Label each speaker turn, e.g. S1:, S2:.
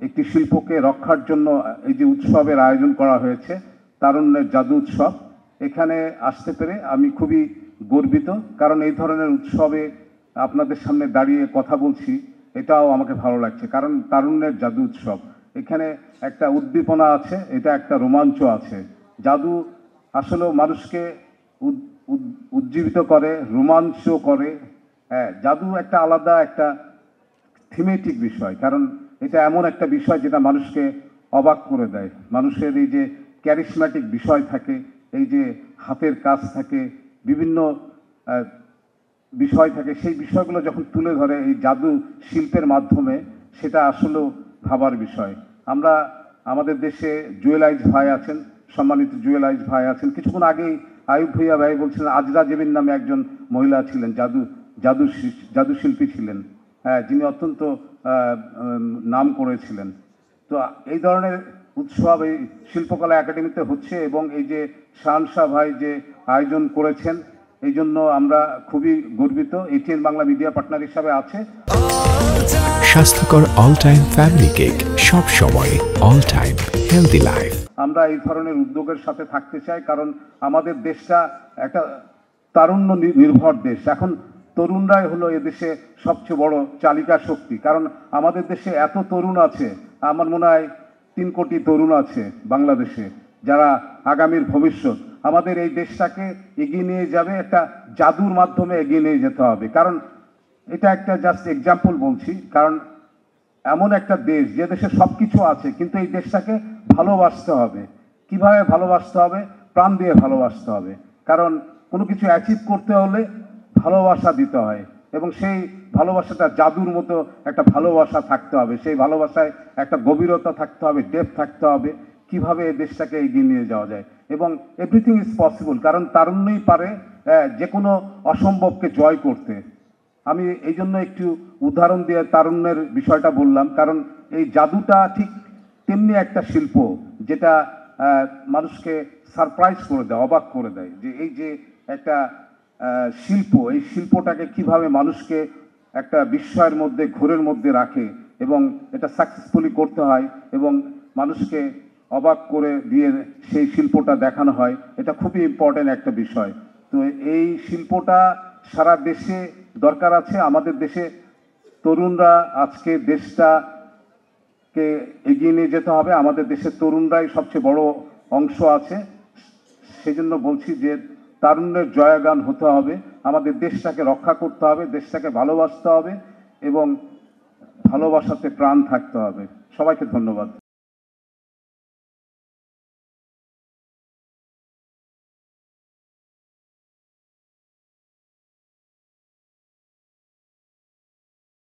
S1: একটি শিল্পকে রক্ষার জন্য এই যে উৎসবের আয়োজন করা হয়েছে, তারুণ্যের জাদু উৎসব, এখানে আসতে পেরে আমি খুবই গর্বিত। কারণ এই ধরনের উৎসবে আপনাদের সামনে দাঁড়িয়ে কথা বলছি, এটাও আমাকে ভালো লাগছে। কারণ তারুণ্যের জাদু উৎসব, এখানে একটা উদ্দীপনা আছে, এটা একটা রোমাঞ্চ আছে। জাদু আসলেও মানুষকে উজ্জীবিত করে, রোমাঞ্চ করে। হ্যাঁ, জাদু একটা আলাদা একটা থিমেটিক বিষয়, কারণ এটা এমন একটা বিষয় যেটা মানুষকে অবাক করে দেয়। মানুষের এই যে ক্যারিসম্যাটিক বিষয় থাকে, এই যে হাতের কাজ থাকে, বিভিন্ন বিষয় থাকে, সেই বিষয়গুলো যখন তুলে ধরে এই জাদু শিল্পের মাধ্যমে, সেটা আসলেও ভাবার বিষয়। আমরা আমাদের দেশে জুয়েলাইজ ভাই আছেন, সম্মানিত জুয়েলাইজ ভাই আছেন। কিছুক্ষণ আগেই আয়ুব ভূঁইয়া ভাই বলছিলেন আজরা জেবিন নামে একজন মহিলা ছিলেন, জাদু শিল্পী ছিলেন, হ্যাঁ, যিনি অত্যন্ত নাম করেছিলেন। তো এই ধরনের উৎসব এই শিল্পকলা একাডেমিতে হচ্ছে, এবং এই যে শাহানশাহ ভাই যে আয়োজন করেছেন, এই জন্য আমরা খুবই গর্বিত। এটিএন বাংলা মিডিয়া পার্টনার হিসাবে আছে।
S2: স্বাস্থ্যকর অল টাইম ফ্যামিলি কেক, সব সময় অল টাইম হেলদি লাইফ।
S1: আমরা এই ধরনের উদ্যোগের সাথে থাকতে চাই, কারণ আমাদের দেশটা একটা তারুণ্য নির্ভর দেশ। এখন তরুণরাই হলো এদেশে সবচেয়ে বড় চালিকা শক্তি। কারণ আমাদের দেশে এত তরুণ আছে, আমার মনে হয় 3 কোটি তরুণ আছে বাংলাদেশে, যারা আগামীর ভবিষ্যৎ। আমাদের এই দেশটাকে এগিয়ে নিয়ে যাবে, একটা জাদুর মাধ্যমে এগিয়ে নিয়ে যেতে হবে। কারণ এটা একটা জাস্ট এক্সাম্পল বলছি, কারণ এমন একটা দেশ যে দেশে সব কিছু আছে, কিন্তু এই দেশটাকে ভালোবাসতে হবে। কিভাবে ভালোবাসতে হবে? প্রাণ দিয়ে ভালোবাসতে হবে। কারণ কোনো কিছু অ্যাচিভ করতে হলে ভালোবাসা দিতে হয়, এবং সেই ভালোবাসাটা জাদুর মতো একটা ভালোবাসা থাকতে হবে। সেই ভালোবাসায় একটা গভীরতা থাকতে হবে, ডেপথ থাকতে হবে। কিভাবে এই দেশটাকে এগিয়ে নিয়ে যাওয়া যায়, এবং এভরিথিং ইজ পসিবল। কারণ তারুণ্যই পারে যে কোনো অসম্ভবকে জয় করতে। আমি এই জন্য একটু উদাহরণ দিয়ে তারুণ্যের বিষয়টা বললাম, কারণ এই জাদুটা ঠিক তেমনি একটা শিল্প, যেটা মানুষকে সারপ্রাইজ করে দেয়, অবাক করে দেয়। যে এই যে একটা শিল্প, এই শিল্পটাকে কিভাবে মানুষকে একটা বিস্ময়ের মধ্যে, ঘোরের মধ্যে রাখে, এবং এটা সাকসেসফুলি করতে হয়, এবং মানুষকে অবাক করে দিয়ে সেই শিল্পটা দেখানো হয়। এটা খুবই ইম্পর্টেন্ট একটা বিষয়। তো এই শিল্পটা সারা দেশে দরকার আছে। আমাদের দেশে তরুণরা আজকে দেশটাকে এগিয়ে নিয়ে যেতে হবে। আমাদের দেশের তরুণরাই সবচেয়ে বড় অংশ আছে। সেই জন্য বলছি যে তারুণ্যের জয়গান হতে হবে, আমাদের দেশটাকে রক্ষা করতে হবে, দেশটাকে ভালোবাসতে হবে, এবং ভালোবাসাতে প্রাণ থাকতে হবে। সবাইকে ধন্যবাদ।